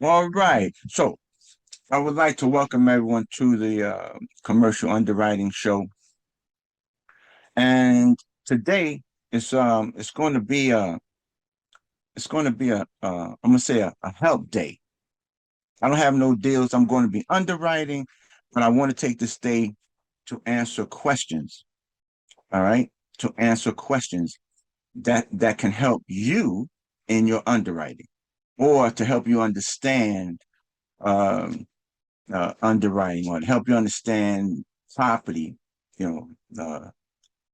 All right. So I would like to welcome everyone to the commercial underwriting show. And today it's going to be I'm gonna say a help day. I don't have no deals. I'm going to be underwriting, but I want to take this day to answer questions. All right, to answer questions that can help you in your underwriting, or to help you understand um, underwriting, or to help you understand property. Uh,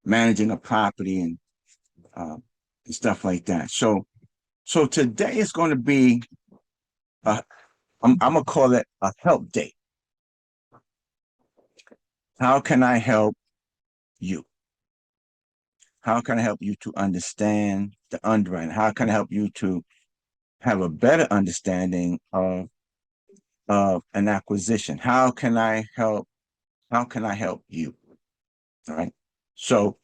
managing a property uh, and stuff like that. So today is going to be a, I'm gonna call it a help day. How can I help you? How can I help you to understand the underwriting? How can I help you to have a better understanding of an acquisition? How can I help you? All right. So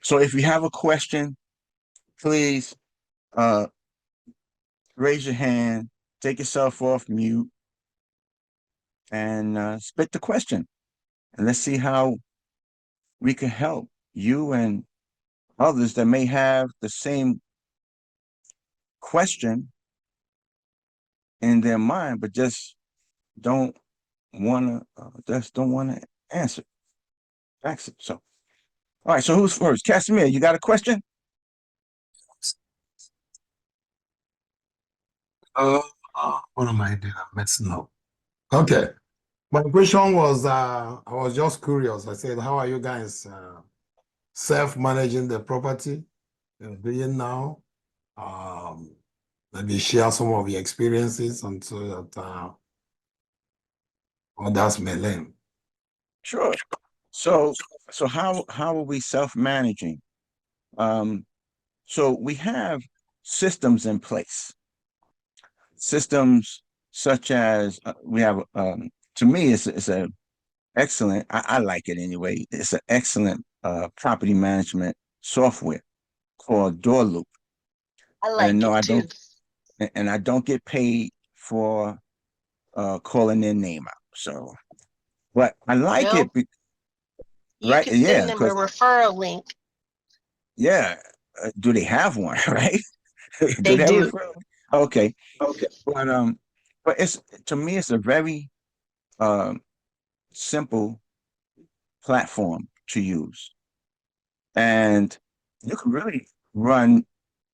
so if you have a question, please uh raise your hand, take yourself off mute, and spit the question. And let's see how we can help you and others that may have the same question in their mind, but don't just don't want to answer. That's it. So, all right. So who's first? Casimir, you got a question? Uh, what am I doing? I'm messing up. Okay. My question was, I was just curious. I said, how are you guys self-managing the property you're doing now? Um, Maybe share some of your experiences and so that others may learn. Sure. So how are we self-managing? Um, so we have systems in place. Systems such as we have to me it's a excellent, I like it anyway. It's an excellent property management software called Door Loop. I And like no, it I too. don't, and I don't get paid for calling their name out. So, but I like Well, it, you right? could Yeah, send them a because referral link. yeah, do they have one, right? Do They they have a do. referral? Okay, Okay. but it's to me, it's a very um simple platform to use, and you can really run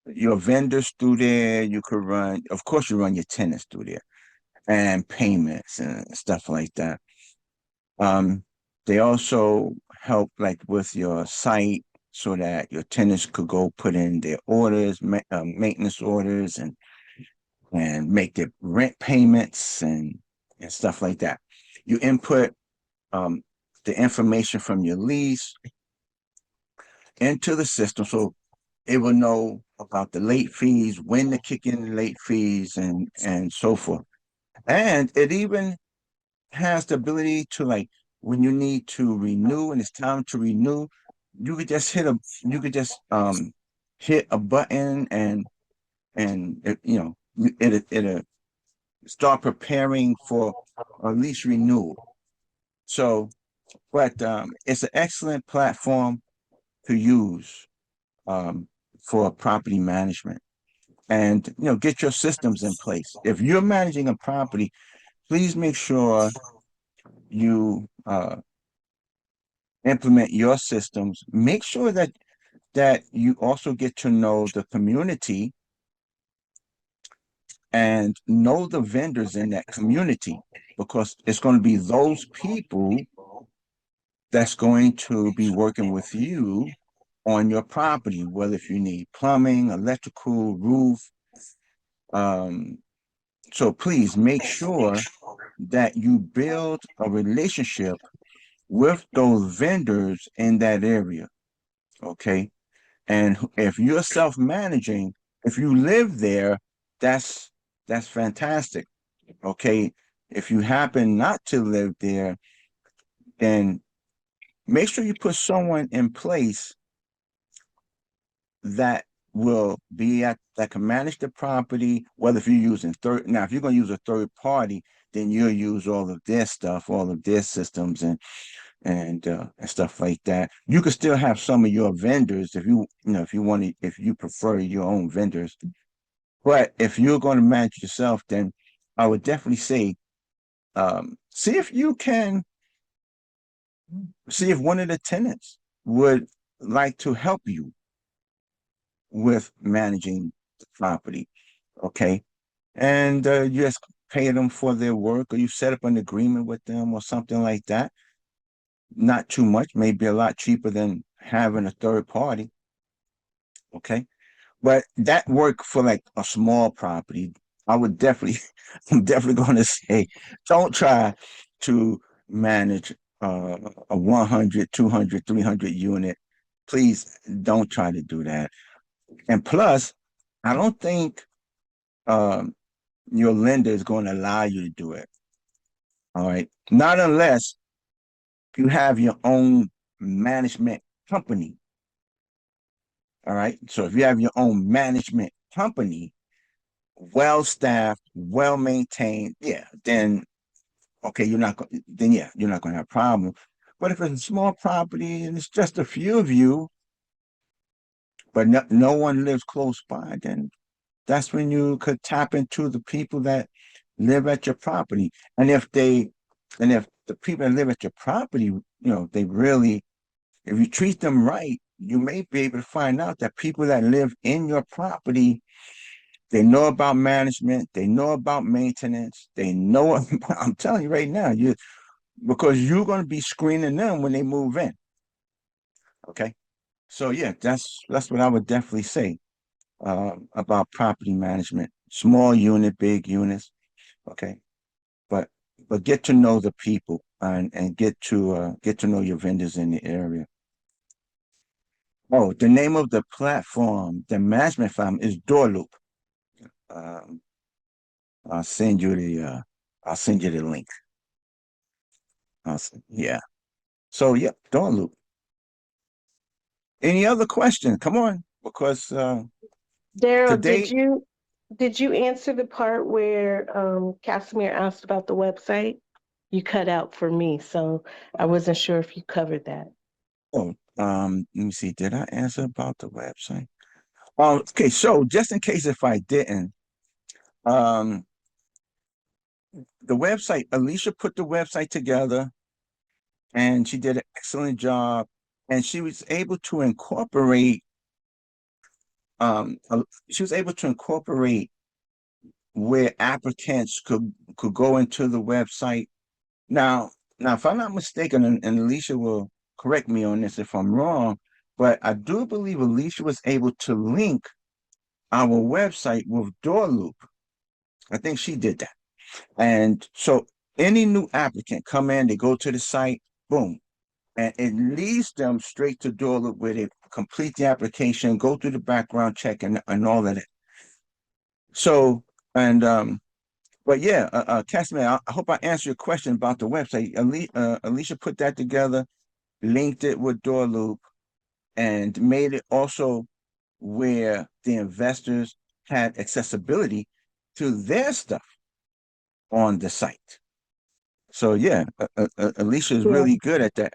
your vendors through there. You could run, of course, you run your tenants through there and payments and stuff like that. Um, they also help like with your site so that your tenants could go put in their orders, maintenance orders, and make their rent payments and stuff like that. You input um, the information from your lease into the system, so it will know about the late fees, when to kick in the late fees, and so forth. And it even has the ability to, like, when you need to renew and it's time to renew, you could just hit a button, and it'll start preparing for a lease renewal. So, but it's an excellent platform to use um, for property management, and get your systems in place. If you're managing a property, please make sure you implement your systems. Make sure that you also get to know the community and know the vendors in that community, because it's going to be those people that's going to be working with you on your property, whether if you need plumbing, electrical, roof. Um, so please make sure that you build a relationship with those vendors in that area. Okay. And if you're self-managing, if you live there, that's that's fantastic. Okay. If you happen not to live there, then make sure you put someone in place that will be at that can manage the property, whether if you're using if you're going to use a third party, then you'll use all of their stuff, all of their systems and stuff like that. You could still have some of your vendors if if you want to, if you prefer your own vendors. But if you're going to manage yourself, then I would definitely say, see if you can see if one of the tenants would like to help you with managing the property. Okay. And you just pay them for their work, or you set up an agreement with them or something like that. Not too much, maybe a lot cheaper than having a third party. Okay. But that work for like a small property, I would definitely, I'm definitely going to say, don't try to manage a 100, 200, 300 unit. Please don't try to do that. And plus, I don't think um, your lender is going to allow you to do it. All right. Not unless you have your own management company. All right. So if you have your own management company, well staffed, well maintained, yeah, then okay, you're not going to have a problem. But if it's a small property and it's just a few of you, but no one lives close by, then that's when you could tap into the people that live at your property. And if the people that live at your property, they really, if you treat them right, you may be able to find out that people that live in your property, they know about management, they know about maintenance, they know, I'm telling you right now, because you're going to be screening them when they move in. Okay. So yeah, that's what I would definitely say about property management. Small unit, big units. Okay. But get to know the people and get to know your vendors in the area. Oh, the name of the platform, the management firm is Doorloop. Um, I'll send you the link. Yeah. So yep, Doorloop. Any other questions? Come on, because Daryl, today, did you answer the part where Casimir asked about the website? You cut out for me, so I wasn't sure if you covered that. oh, let me see, did I answer about the website? Okay, so just in case if I didn't, um, the website, Alicia put the website together and she did an excellent job. And um, she was able to incorporate where applicants could go into the website. Now, if I'm not mistaken, and Alicia will correct me on this if I'm wrong, but I do believe Alicia was able to link our website with Doorloop. I think she did that. And so any new applicant come in, they go to the site, boom, and it leads them straight to Doorloop where they complete the application, go through the background check and all of that. So, and but yeah, Casimir, I hope I answered your question about the website. Alicia put that together, linked it with Doorloop, and made it also where the investors had accessibility to their stuff on the site. So yeah, Alicia is Yeah. really good at that.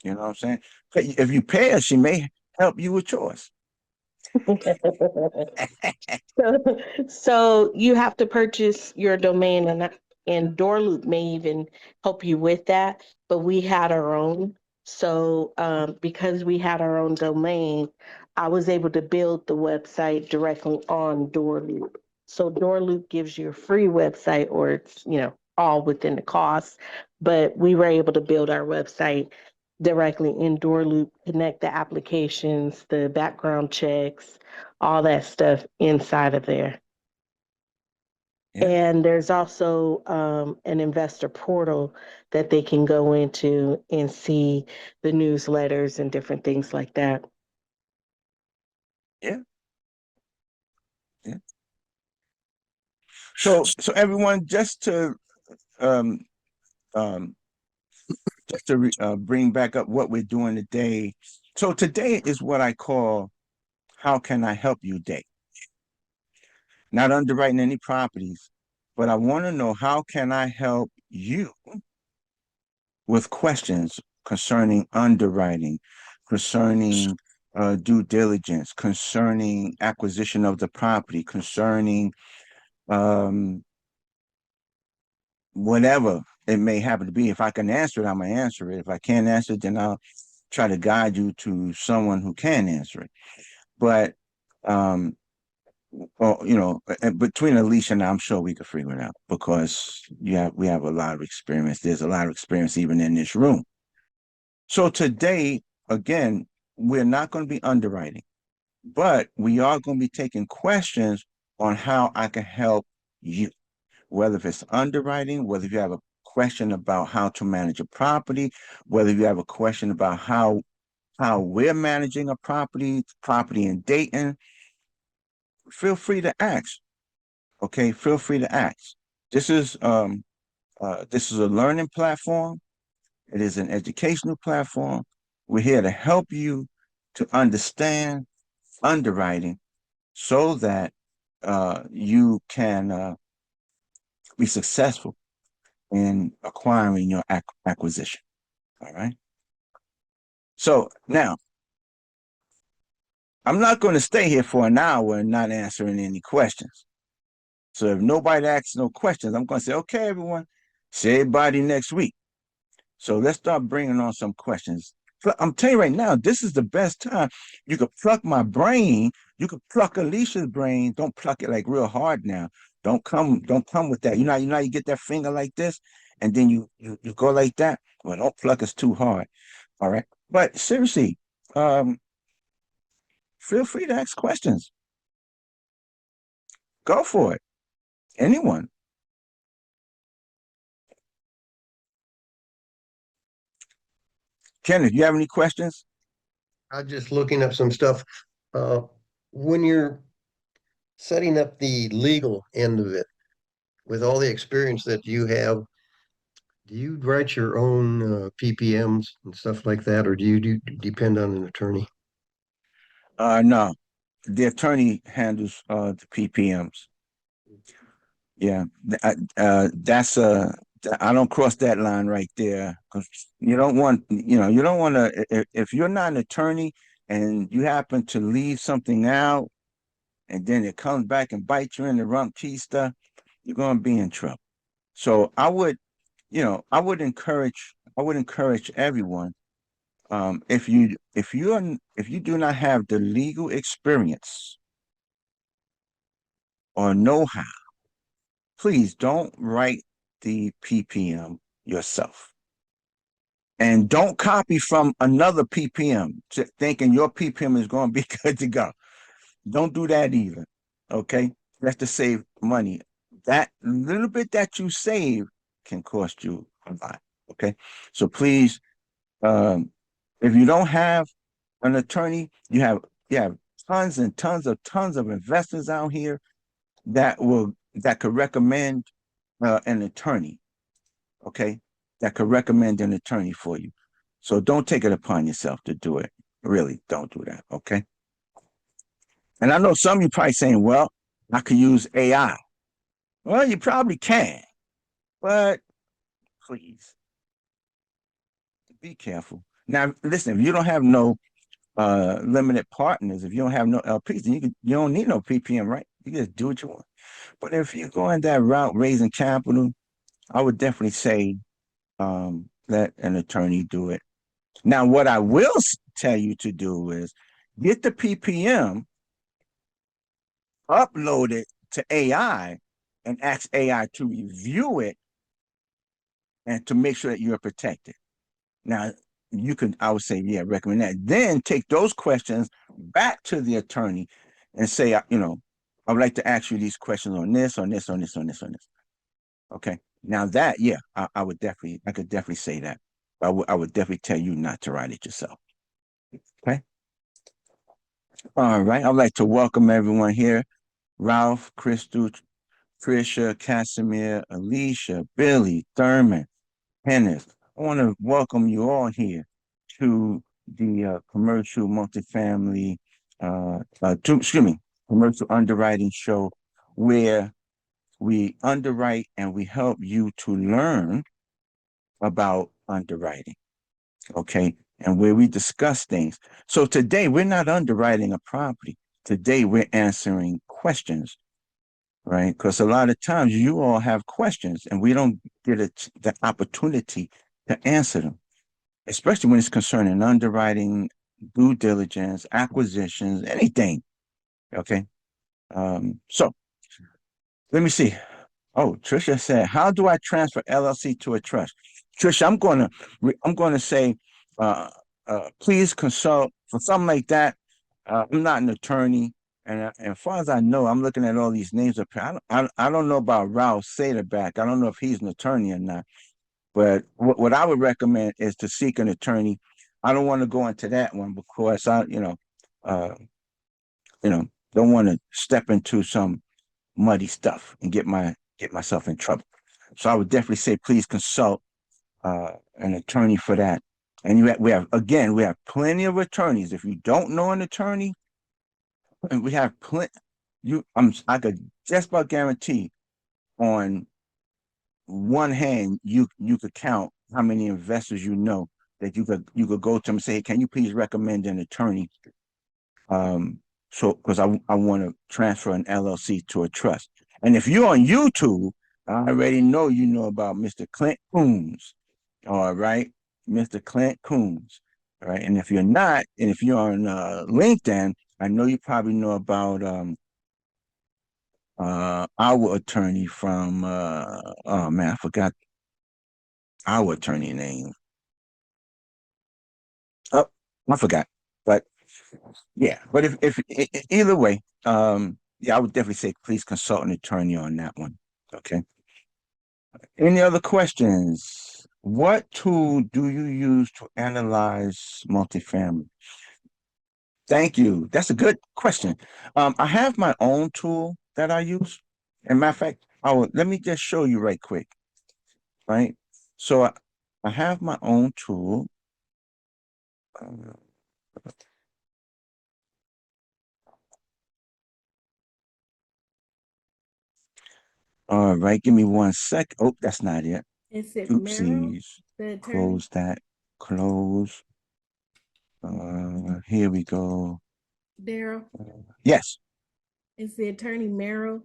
You know what I'm saying? But if you pay her, she may help you with yours. So you have to purchase your domain, and Doorloop may even help you with that. But we had our own. So because we had our own domain, I was able to build the website directly on Doorloop. So Doorloop gives you a free website, or it's all within the cost. But we were able to build our website directly in Doorloop, connect the applications, the background checks, all that stuff inside of there. Yeah, And there's also an investor portal that they can go into and see the newsletters and different things like that. yeah, yeah. So everyone, um um bring back up what we're doing today. So today is what I call how can I help you day? Not underwriting any properties, but I want to know how can I help you with questions concerning underwriting, concerning due diligence, concerning acquisition of the property, concerning um, whatever it may happen to be. If I can answer it, I'm gonna answer it. If I can't answer it, then I'll try to guide you to someone who can answer it. But well, between Alicia and I, I'm sure we could figure it out because we have a lot of experience. There's a lot of experience even in this room. So today, again, we're not going to be underwriting, but we are going to be taking questions on how I can help you, whether if it's underwriting, whether you have a question about how to manage a property, whether you have a question about how we're managing a property in Dayton, feel free to ask. Okay, feel free to ask. This is this is a learning platform. It is an educational platform. We're here to help you to understand underwriting so that you can be successful in acquiring your acquisition. All right. So now I'm not going to stay here for an hour and not answering any questions. So if nobody asks no questions, I'm going to say, okay, everyone, see everybody next week. So let's start bringing on some questions. I'm telling you right now, this is the best time. You could pluck my brain. You could pluck Alicia's brain. Don't pluck it like real hard now. Don't come with that. You know, you get that finger like this, and then you go like that. Well, don't pluck us too hard. All right. But seriously, um, feel free to ask questions. Go for it. Anyone. Kenneth, you have any questions? I'm just looking up some stuff. Uh, when you're setting up the legal end of it, with all the experience that you have, do you write your own PPMs and stuff like that, or do you depend on an attorney? No. The attorney handles the PPMs. Yeah, that's I don't cross that line right there because you don't want to if you're not an attorney and you happen to leave something out and then it comes back and bites you in the rump cheese, you're going to be in trouble. So I would encourage everyone if you do not have the legal experience or know-how, please don't write the PPM yourself. And don't copy from another PPM thinking your PPM is going to be good to go. Don't do that either. Okay. That's to save money. That little bit that you save can cost you a lot. Okay. So please, um, if you don't have an attorney, you have tons of investors out here that could recommend an attorney, okay, that could recommend an attorney for you. So don't take it upon yourself to do it. Really, don't do that, okay? And I know some of you probably saying, well, I could use AI. Well, you probably can, but please be careful. Now, listen, if you don't have no limited partners, if you don't have no LPs, then you don't need no PPM, right? You just do what you want. But if you're going that route, raising capital, I would definitely say let an attorney do it. Now, what I will tell you to do is get the PPM, upload it to AI, and ask AI to review it and to make sure that you're protected. Now, I would say, yeah, recommend that. Then take those questions back to the attorney and say, I would like to ask you these questions on this, on this, on this, on this, on this. Okay. Now that, yeah, I could definitely say that. I would definitely tell you not to write it yourself. Okay. All right. I'd like to welcome everyone here. Ralph, Crystal, Trisha, Casimir, Alicia, Billy, Thurman, Kenneth. I want to welcome you all here to the commercial multifamily excuse me, commercial underwriting show where we underwrite and we help you to learn about underwriting. Okay. And where we discuss things. So today we're not underwriting a property. Today we're answering questions, right? Because a lot of times you all have questions and we don't get the opportunity to answer them, especially when it's concerning underwriting, due diligence, acquisitions, anything. Okay. So let me see. Oh, Trisha said, "How do I transfer LLC to a trust?" Trisha, I'm gonna say, uh, please consult for something like that. I'm not an attorney, and as far as I know, I'm looking at all these names up here. I don't know about Ralph Saderback. I don't know if he's an attorney or not. But what I would recommend is to seek an attorney. I don't want to go into that one because uh, you know, don't want to step into some muddy stuff and get myself in trouble. So I would definitely say please consult an attorney for that. And we have plenty of attorneys. If you don't know an attorney, and we have plenty, I could just about guarantee on one hand you could count how many investors you know that you could go to them and say, hey, can you please recommend an attorney? So because I want to transfer an LLC to a trust. And if you're on YouTube, I already know you know about Mr. Clint Coombs. All right, Mr. Clint Coombs. All right, and if you're not, and if you're on LinkedIn, I know you probably know about our attorney from oh man, I forgot our attorney name. Oh, I forgot. But yeah, but if either way, yeah, I would definitely say please consult an attorney on that one. Okay. Any other questions? What tool do you use to analyze multifamily? Thank you. That's a good question. I have my own tool that I use. And matter of fact, let me just show you right quick. Right. So I have my own tool. Uh, all right, give me 1 sec. Oh, that's not it. Is it Merrill, Oopsies. the attorney? Close that. Close. Here we go. Daryl, Yes. is the attorney Merrill?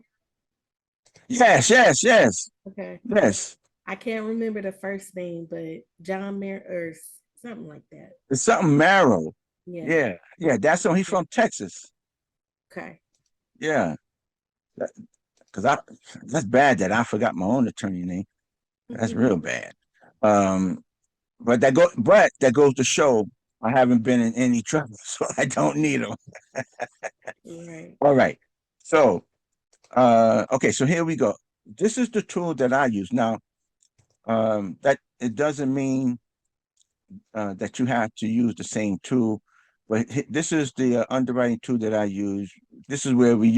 Yes, yes, yes, Okay. yes. I can't remember the first name, but John Merrill or something like that. It's something Marrow. Yeah. Yeah, yeah. He's Yeah. from Texas. Okay. Yeah. Because that's bad that I forgot my own attorney name. That's real bad. Um, but that goes to show I haven't been in any trouble, so I don't need them. Right. All right. So okay, so here we go. This is the tool that I use. Now, that it doesn't mean that you have to use the same tool, but this is the underwriting tool that I use. This is where we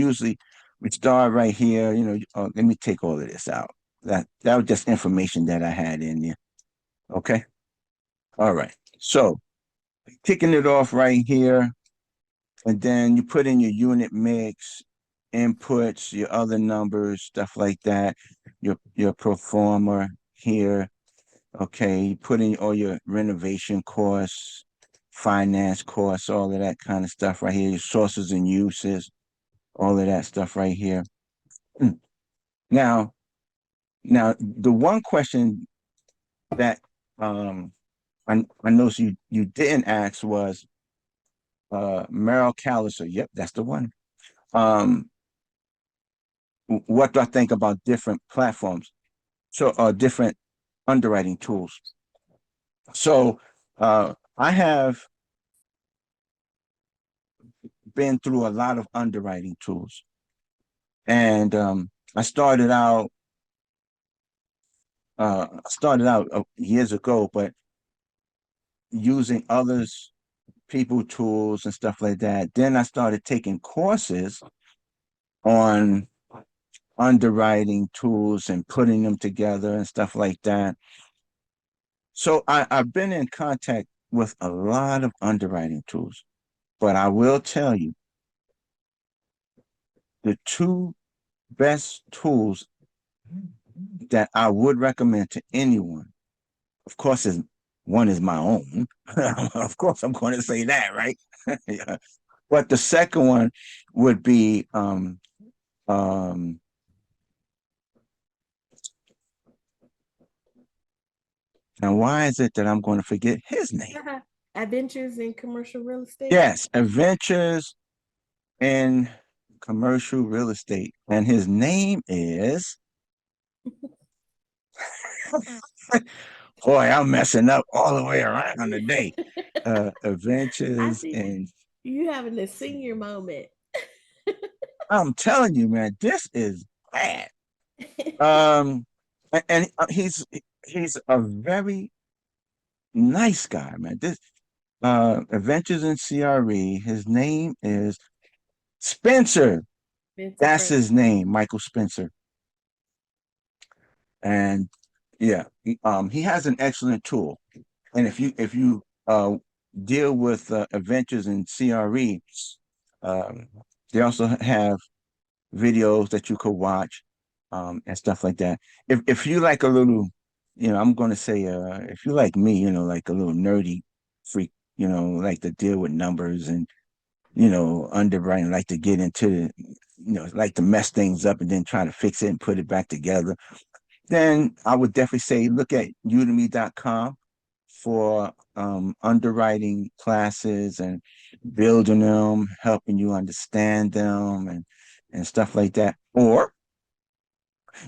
start right here. Let me take all of this out. That was just information that I had in there. Okay. All right. So kicking it off right here, and then you put in your unit mix, inputs, your other numbers, stuff like that. Your pro forma here. Okay, you put in all your renovation costs, finance costs, all of that kind of stuff right here, your sources and uses, all of that stuff right here. Now, now the one question that I noticed you didn't ask was Merrill Callister. Yep, that's the one. Um, what do I think about different platforms? So different underwriting tools. So I have been through a lot of underwriting tools. And I started out years ago, but using others, people tools and stuff like that. Then I started taking courses on underwriting tools and putting them together and stuff like that. So I've been in contact with a lot of underwriting tools, but I will tell you, the two best tools that I would recommend to anyone. Of course, is one is my own. Of course, I'm going to say that, right? Yeah. But the second one would be um, and why is it that I'm going to forget his name? Adventures in Commercial Real Estate. Yes, Adventures in Commercial Real Estate, and his name is. Boy, I'm messing up all the way around today. I Adventures see in. you having a senior moment. I'm telling you, man, this is bad. And he's a very nice guy, man. This Adventures in CRE. His name is Spencer. Vincent That's Purse. his name, Michael Spencer. And yeah, he has an excellent tool. And if you deal with Adventures in CRE, um, they also have videos that you could watch and stuff like that. If you like a little, I'm going to say, if you like me, like a little nerdy freak, like to deal with numbers and underwriting, like to get into like to mess things up and then try to fix it and put it back together, then I would definitely say look at udemy.com for underwriting classes and building them, helping you understand them and stuff like that. Or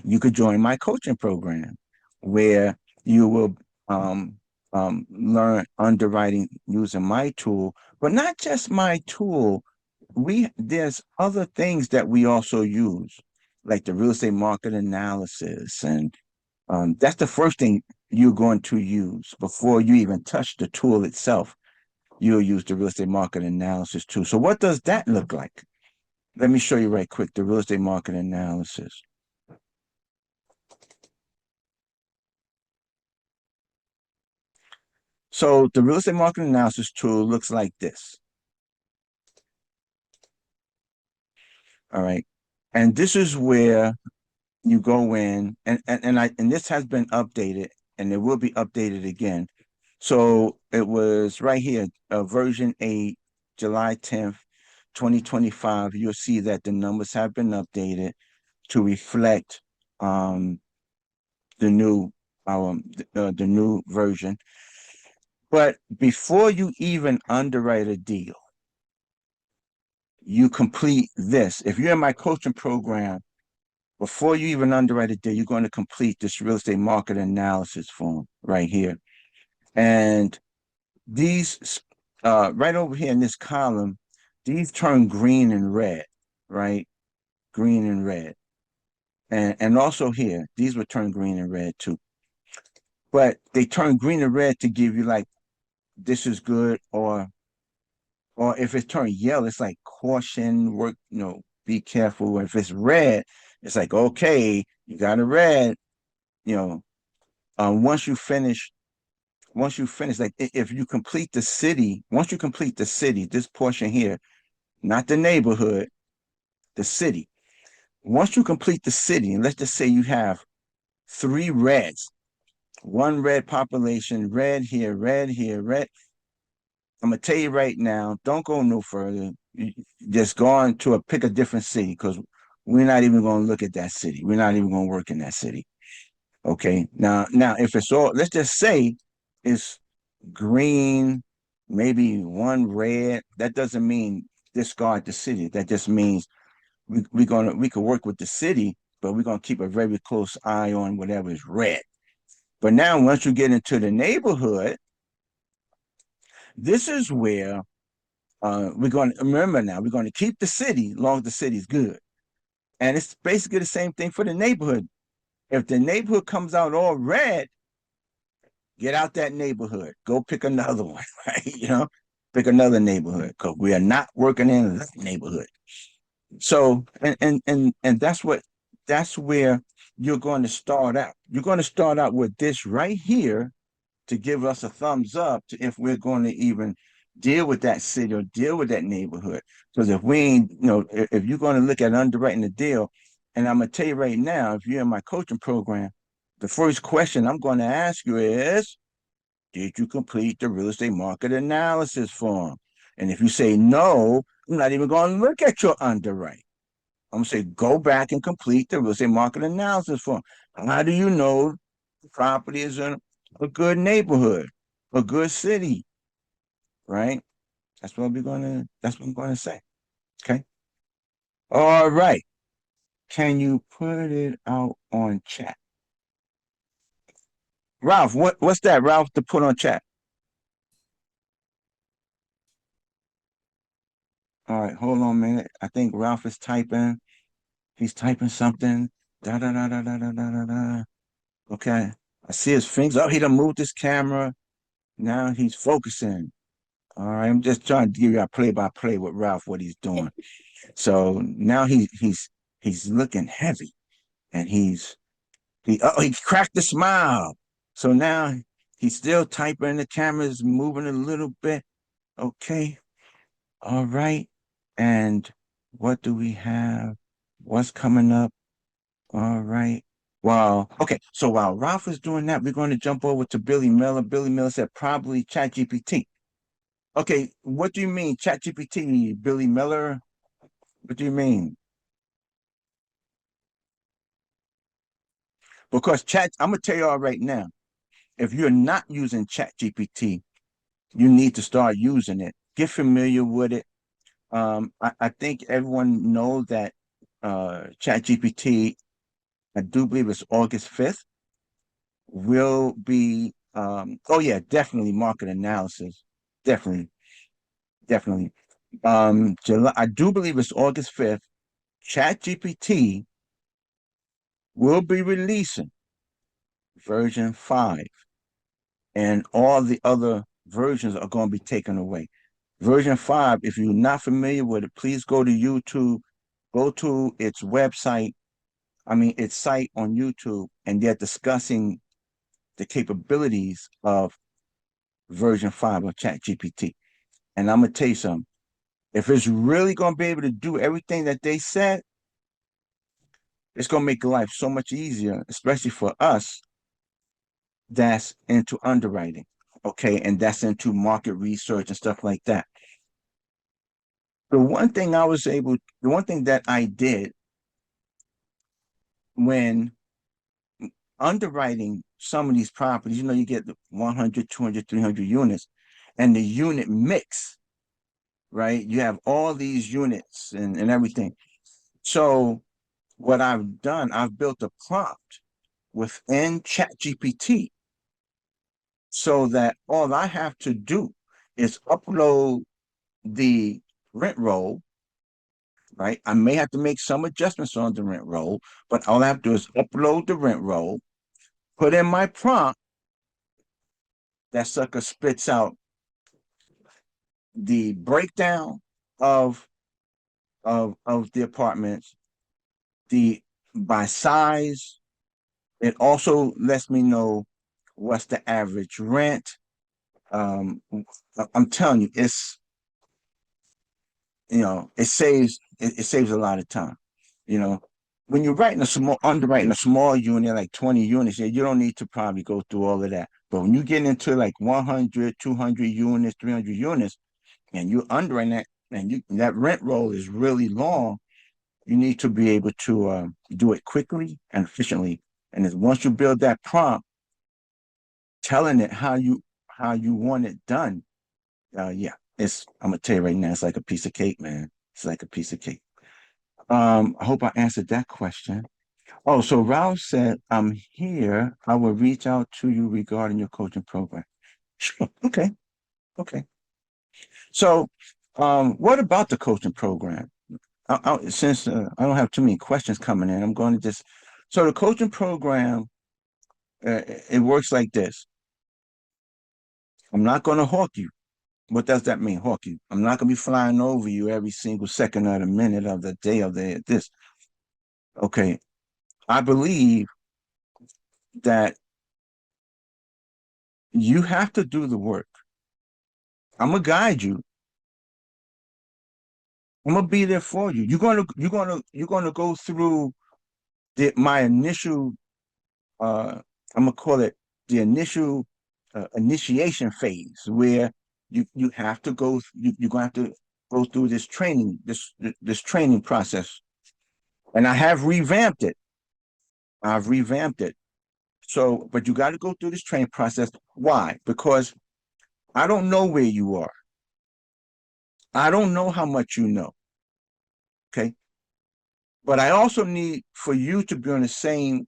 you could join my coaching program where you will learn underwriting using my tool, but not just my tool. There's other things that we also use, like the real estate market analysis, and that's the first thing you're going to use before you even touch the tool itself. You'll use the real estate market analysis tool. So what does that look like? Let me show you right quick the real estate market analysis. So the real estate market analysis tool looks like this. All right. And this is where you go in and this has been updated and it will be updated again. So it was right here, version 8, July 10th, 2025. You'll see that the numbers have been updated to reflect the new the new version. But before you even underwrite a deal, you complete this. If you're in my coaching program, before you even underwrite a deal, you're going to complete this real estate market analysis form right here. And these, right over here in this column, these turn green and red, right? Green and red. And also here, these would turn green and red too. But they turn green and red to give you like, this is good, or if it's turned yellow, it's like caution, work, be careful. If it's red, it's like, okay, you got a red, you know, once you finish, like if you complete the city, once you complete the city, this portion here, not the neighborhood, the city. Once you complete the city, and let's just say you have 3 reds, one red population, red here, red here, red. I'm gonna tell you right now, don't go no further. Just go on to pick a different city because we're not even gonna look at that city. We're not even gonna work in that city. Okay. Now, if it's all, let's just say it's green, maybe one red. That doesn't mean discard the city. That just means we could work with the city, but we're gonna keep a very close eye on whatever is red. But now, once you get into the neighborhood, this is where we're going to remember now, we're going to keep the city as long as the city's good. And it's basically the same thing for the neighborhood. If the neighborhood comes out all red, get out that neighborhood. Go pick another one, right? Pick another neighborhood because we are not working in that neighborhood. So, and that's where you're going to start out. You're going to start out with this right here to give us a thumbs up to if we're going to even deal with that city or deal with that neighborhood. Because if we ain't, if you're going to look at underwriting the deal, and I'm gonna tell you right now, if you're in my coaching program, the first question I'm going to ask you is, did you complete the real estate market analysis form? And if you say no, I'm not even going to look at your underwrite. I'm going to say, go back and complete the real estate market analysis form. How do you know the property is in a good neighborhood, a good city, right? That's what I'm going to say. Okay. All right. Can you put it out on chat? Ralph, what's that, Ralph, to put on chat? All right, hold on a minute. I think Ralph is typing. He's typing something. Da da da da da da da da da. Okay. I see his fingers. Oh, he done moved his camera. Now he's focusing. All right. I'm just trying to give you a play by play with Ralph what he's doing. So now he's looking heavy and he cracked a smile. So now he's still typing, the camera's moving a little bit. Okay. All right. And what do we have? What's coming up? All right. Well, okay. So while Ralph is doing that, we're going to jump over to Billy Miller. Billy Miller said probably ChatGPT. Okay, what do you mean ChatGPT, Billy Miller? What do you mean? Because I'm gonna tell you all right now, if you're not using ChatGPT, you need to start using it. Get familiar with it. I think everyone knows that ChatGPT, I do believe it's August 5th, will be oh yeah, definitely market analysis. Definitely, definitely. July, I do believe it's August 5th. ChatGPT will be releasing version 5, and all the other versions are going to be taken away. Version 5, if you're not familiar with it, please go to YouTube, go to its website, its site on YouTube, and they're discussing the capabilities of version 5 of ChatGPT. And I'm going to tell you something. If it's really going to be able to do everything that they said, it's going to make life so much easier, especially for us that's into underwriting, okay, and that's into market research and stuff like that. The one thing that I did when underwriting some of these properties, you get the 100, 200, 300 units, and the unit mix, right? You have all these units and everything. So what I've done, I've built a prompt within ChatGPT so that all I have to do is upload the rent roll, right? I may have to make some adjustments on the rent roll, but all I have to do is upload the rent roll, put in my prompt, that sucker spits out the breakdown of the apartments, the by size. It also lets me know what's the average rent. Um, I'm telling you, it saves a lot of time. You know, when you're underwriting a small unit, like 20 units, yeah, you don't need to probably go through all of that. But when you get into like 100, 200 units, 300 units, and you underwriting that, and that rent roll is really long, you need to be able to do it quickly and efficiently. And once you build that prompt, telling it how you want it done, yeah, I'm gonna tell you right now, it's like a piece of cake, man. It's like a piece of cake. I hope I answered that question. Oh, so Ralph said, I'm here. I will reach out to you regarding your coaching program. Sure. Okay. Okay. So, what about the coaching program? Since I don't have too many questions coming in, I'm going to so the coaching program, it works like this. I'm not going to hawk you. What does that mean, hawk you? I'm not going to be flying over you every single second of the minute of the day of this. Okay. I believe that you have to do the work. I'm gonna guide you. I'm gonna be there for you. You're gonna go through my initial I'm gonna call it the initial initiation phase where you have to go you're gonna have to go through this training this training process, and I have revamped it. I've revamped it. So, but you got to go through this training process. Why? Because I don't know where you are. I don't know how much you know. Okay. But I also need for you to be on the same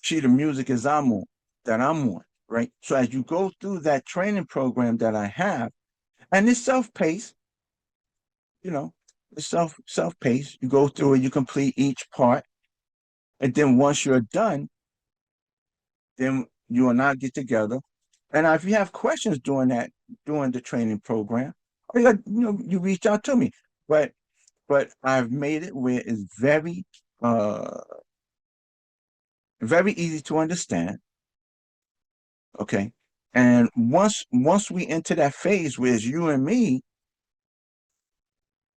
sheet of music as I'm on, right? So as you go through that training program that I have, and it's self-paced, you know, it's self-paced. You go through it, you complete each part, and then once you're done, then you and I get together. And if you have questions during the training program, you reach out to me. But I've made it where it's uh very easy to understand. Okay. And once we enter that phase where it's you and me,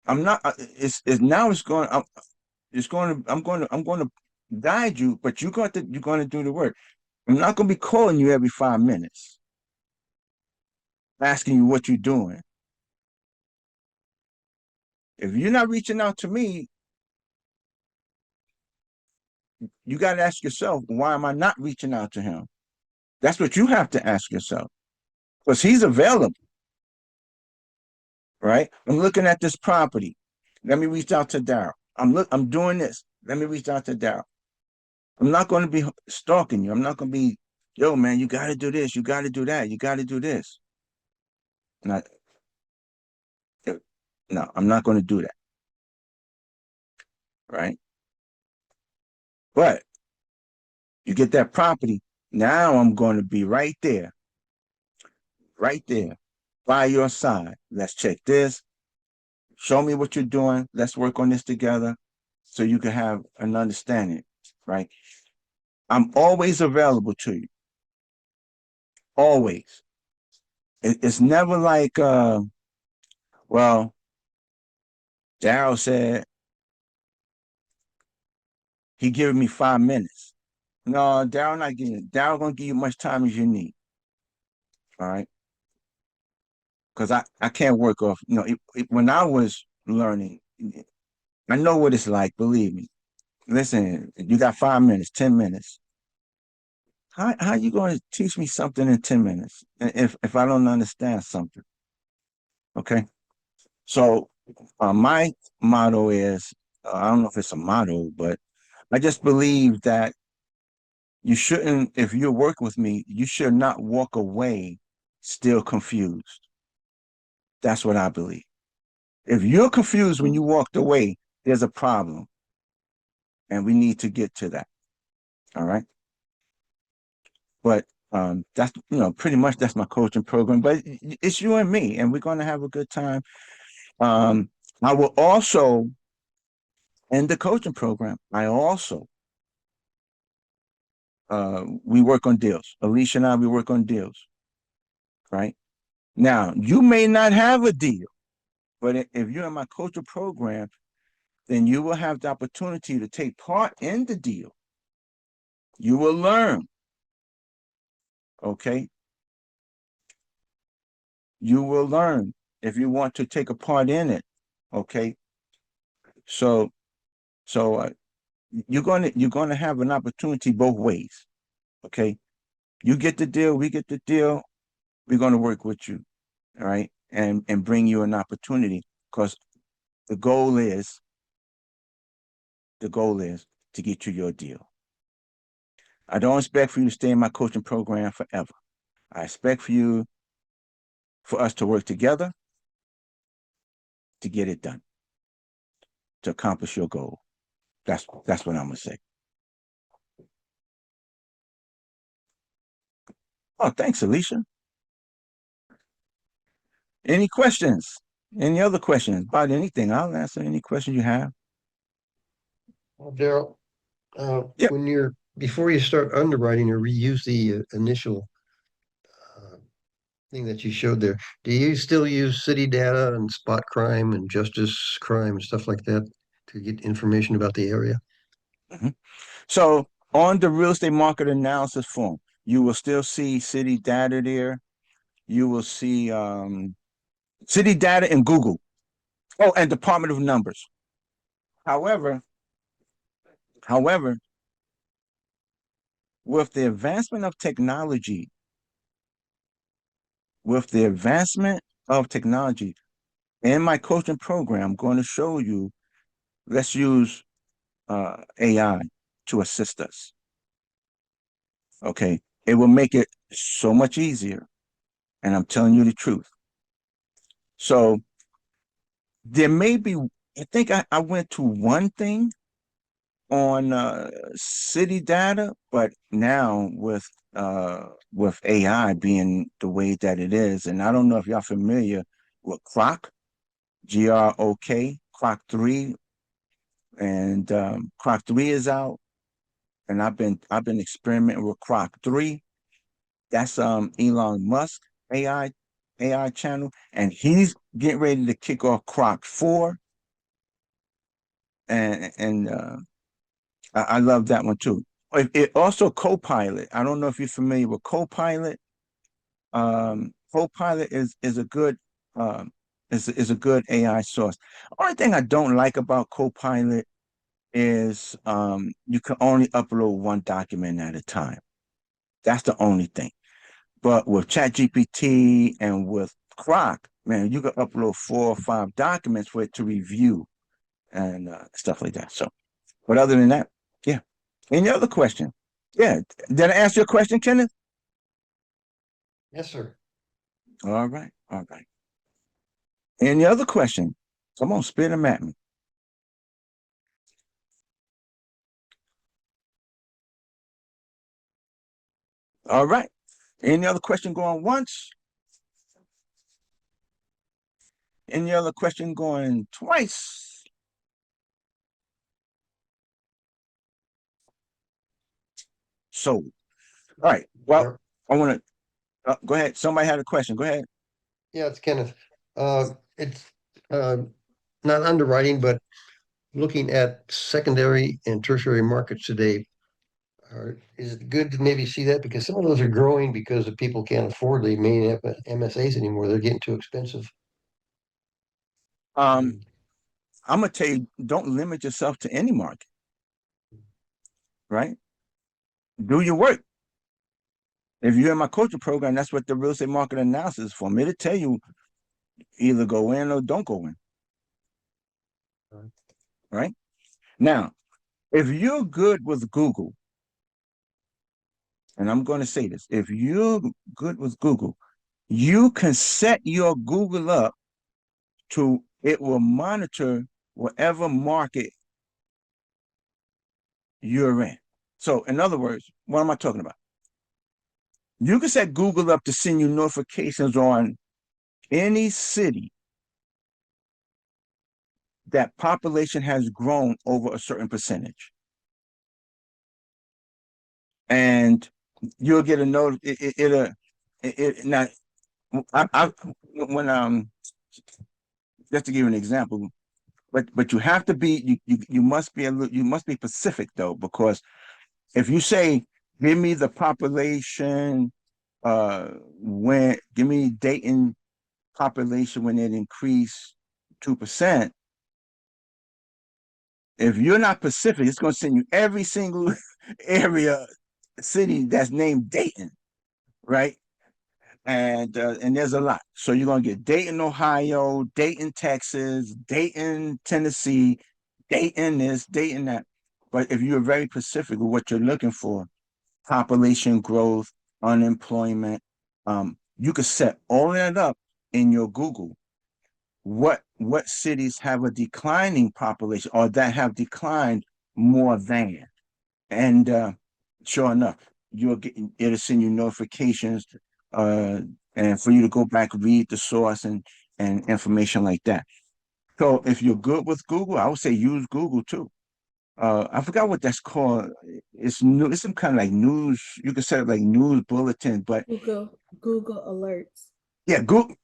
I'm not. It's now. It's going. It's going to. I'm going to guide you, but you're going to do the work. I'm not going to be calling you every 5 minutes, asking you what you're doing. If you're not reaching out to me, you got to ask yourself, why am I not reaching out to him? That's what you have to ask yourself, because he's available, right? I'm looking at this property. Let me reach out to Daryl. I'm doing this. Let me reach out to Daryl. I'm not going to be stalking you. I'm not going to be, yo, man, you got to do this. You got to do that. You got to do this. Not, no, I'm not going to do that. Right. But you get that property. Now I'm going to be right there by your side. Let's check this. Show me what you're doing. Let's work on this together so you can have an understanding. Right. I'm always available to you. Always. It's never like, well, Daryl said he giving me 5 minutes. No, Daryl not giving. Daryl gonna give you much time as you need. All right, because I can't work off. When I was learning, I know what it's like. Believe me. Listen, you got 5 minutes, 10 minutes. How you going to teach me something in 10 minutes if I don't understand something? Okay, so my motto is I don't know if it's a motto, but I just believe that you shouldn't, if you're working with me, you should not walk away still confused. That's what I believe. If you're confused when you walked away, there's a problem, and we need to get to that. All right. But that's pretty much that's my coaching program. But it's you and me, and we're going to have a good time. Um, I will also in the coaching program. I also we work on deals. Alicia and I we work on deals. Right now, you may not have a deal. But if you're in my coaching program, then you will have the opportunity to take part in the deal. You will learn. Okay. You will learn if you want to take a part in it. Okay. So, so you're gonna have an opportunity both ways. Okay. You get the deal, we get the deal. We're gonna work with you. All right, and bring you an opportunity because the goal is the goal is to get you your deal. I don't expect for you to stay in my coaching program forever. I expect for us to work together to get it done, to accomplish your goal. That's what I'm gonna say. Oh, thanks, Alicia. Any questions? Any other questions about anything? I'll answer any questions you have. Well, Daryl, Yep. when before you start underwriting or reuse the initial uh, thing that you showed there. Do you still use city data and spot crime and justice crime and stuff like that to get information about the area? Mhm. So on the real estate market analysis form, you will still see city data there. You will see city data in Google. Oh, and Department of Numbers. However, however, with the advancement of technology, with the advancement of technology, in my coaching program, I'm going to show you, let's use AI to assist us. Okay. It will make it so much easier. And I'm telling you the truth. So there may be, I think I went to one thing on city data, but now with AI being the way that it is, and I don't know if y'all familiar with Croc, GROK, Croc 3, and Croc 3 is out, and I've been experimenting with Croc 3. That's Elon Musk AI channel, and he's getting ready to kick off Croc 4, and I love that one too. It also Copilot. I don't know if you're familiar with Copilot. Copilot is a good is a good AI source. Only thing I don't like about Copilot is you can only upload one document at a time. That's the only thing. But with ChatGPT and with Croc, man, you can upload 4 or 5 documents for it to review and stuff like that. So, but other than that, yeah. Any other question? Yeah. Did I answer your question, Kenneth? Yes, sir. All right. All right. Any other question? Come on, spit them at me. All right. Any other question going once? Any other question going twice? So, all right. Well, Yeah, I want to go ahead. Somebody had a question. Go ahead. yeah, it's Kenneth. It's uh, not underwriting, but looking at secondary and tertiary markets today. Is it good to maybe see that? Because some of those are growing because the people can't afford the main MSAs anymore. They're getting too expensive. Um, I'm gonna tell you, don't limit yourself to any market, right? Do your work. If you're in my coaching program, that's what the real estate market analysis is for. Me to tell you either go in or don't go in, right? Now, if you're good with Google, and I'm going to say this, if you're good with Google, you can set your Google up to it will monitor whatever market you're in. So, in other words, what am I talking about? You can set Google up to send you notifications on any city that population has grown over a certain percentage. And you'll get a note. Now, I when just to give you an example, but you have to be you must be you must be specific though, because if you say give me the population when give me Dayton population when it increased 2%, if you're not Pacific, it's going to send you every single area city that's named Dayton, right? And there's a lot. So you're gonna get Dayton, Ohio, Dayton, Texas, Dayton, Tennessee, Dayton this, Dayton that. But if you're very specific with what you're looking for, population growth, unemployment, you could set all that up in your Google. What cities have a declining population or that have declined more than? And sure enough, you'll get it'll send you notifications, uh, and for you to go back read the source and information like that. So if you're good with Google, I would say use Google too. I forgot what that's called. It's new. It's some kind of like news. You can set it like news bulletin, but Google Alerts. Yeah, Google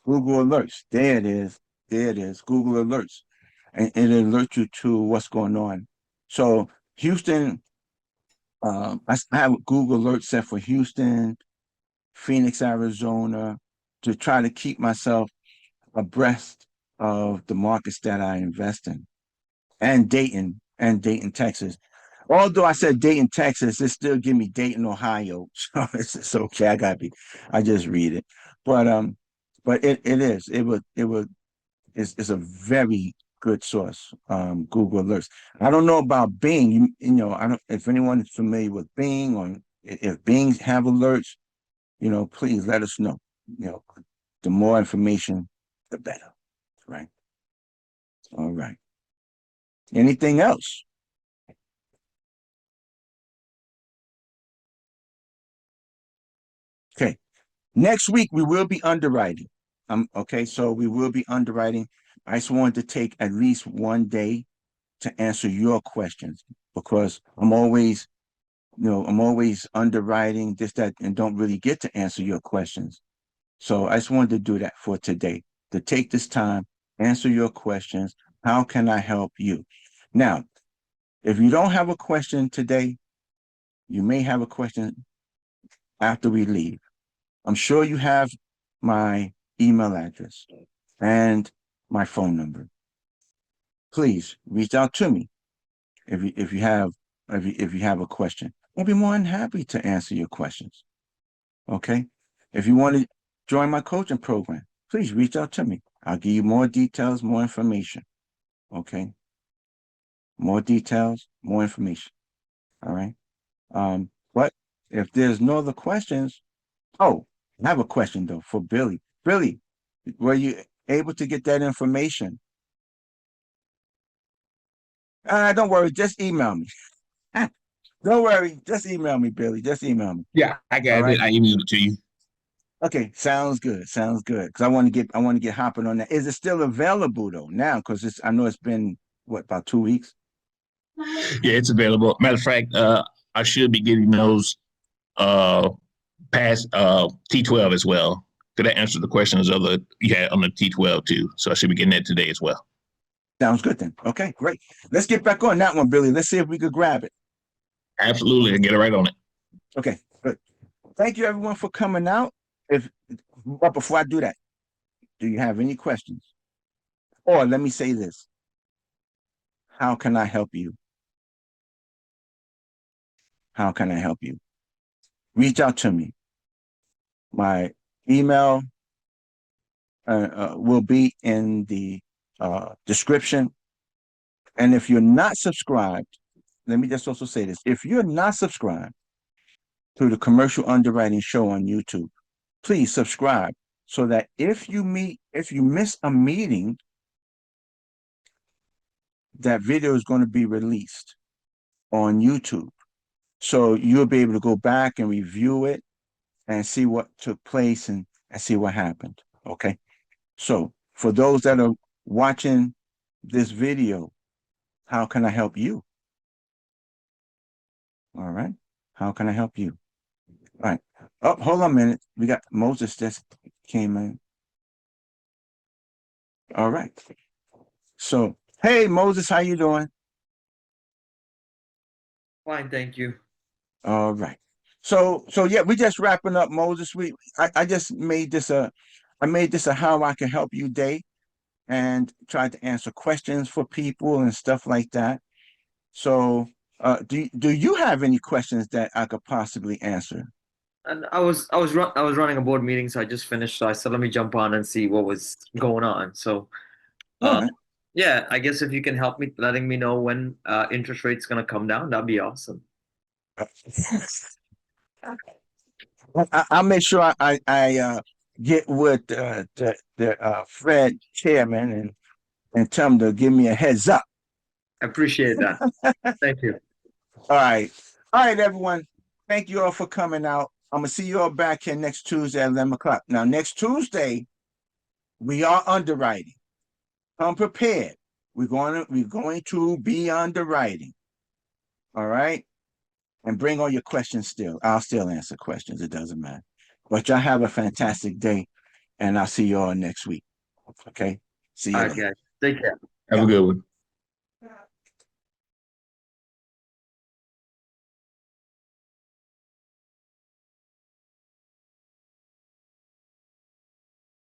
Alerts. There it is. There it is. Google Alerts. And it alerts you to what's going on. So Houston, I have Google Alerts set for Houston, Phoenix, Arizona, to try to keep myself abreast of the markets that I invest in, and Dayton, Texas. Although I said Dayton, Texas, it still give me Dayton, Ohio. So it's okay. I just read it. But it is. It's a very good source, Google Alerts. I don't know about Bing. You know, I don't, if anyone is familiar with Bing, or if Bing have alerts, please let us know. You know, the more information, the better. Right. All right. Anything else? Okay. Next week we will be underwriting. Okay, so we will be underwriting. I just wanted to take at least one day to answer your questions, because I'm always underwriting this, that, and don't really get to answer your questions. So I just wanted to do that for today, to take this time, answer your questions. How can I help you? Now, if you don't have a question today, you may have a question after we leave. I'm sure you have my email address and my phone number. Please reach out to me if you have a question. I'll be more than happy to answer your questions. Okay. If you want to join my coaching program, please reach out to me. I'll give you more details, more information. Okay. More details, more information. All right. But if there's no other questions, oh, I have a question though for Billy. Billy, were you able to get that information? Don't worry, just email me. Don't worry, just email me, Billy. Just email me. Yeah, I All got right. it. I emailed it to you. Okay, sounds good. Sounds good. Because I want to get hopping on that. Is it still available though now? Because I know it's been what, about 2 weeks. Yeah, it's available. Matter of fact, I should be getting those uh past T12 as well. Could I answer the questions of the you had on the T12 too? So I should be getting that today as well. Sounds good then. Okay, great. Let's get back on that one, Billy. Let's see if we could grab it. Absolutely, I get it right on it. Okay, good. Thank you everyone for coming out. But before I do that, do you have any questions? Or let me say this: how can I help you? How can I help you? Reach out to me. My email will be in the description. And if you're not subscribed, let me just also say this: if you're not subscribed to the Commercial Underwriting Show on YouTube, please subscribe, so that if you miss a meeting, that video is going to be released on YouTube. So you'll be able to go back and review it and see what took place, and see what happened. Okay. So for those that are watching this video, how can I help you? All right. How can I help you? All right. Oh, hold on a minute. We got Moses just came in. All right. So, hey Moses, how you doing? Fine, thank you. All right. So yeah, we just wrapping up, Moses. I just made this a how I can help you day, and tried to answer questions for people and stuff like that. So, do you have any questions that I could possibly answer? And I was running a board meeting, so I just finished. So I said, let me jump on and see what was going on. So, All uh, right. yeah, I guess if you can help me, letting me know when interest rates gonna come down, that'd be awesome. I'll make sure I get with the Fed chairman, and tell him to give me a heads up. I appreciate that. Thank you. All right, everyone. Thank you all for coming out. I'm gonna see you all back here next Tuesday at 11 o'clock. Now, next Tuesday, we are underwriting. Come prepared. We're going to be underwriting. All right. And bring all your questions still. I'll still answer questions. It doesn't matter. But y'all have a fantastic day. and I'll see you all next week. Okay. See you All right, later. guys. Take care. Have a good one.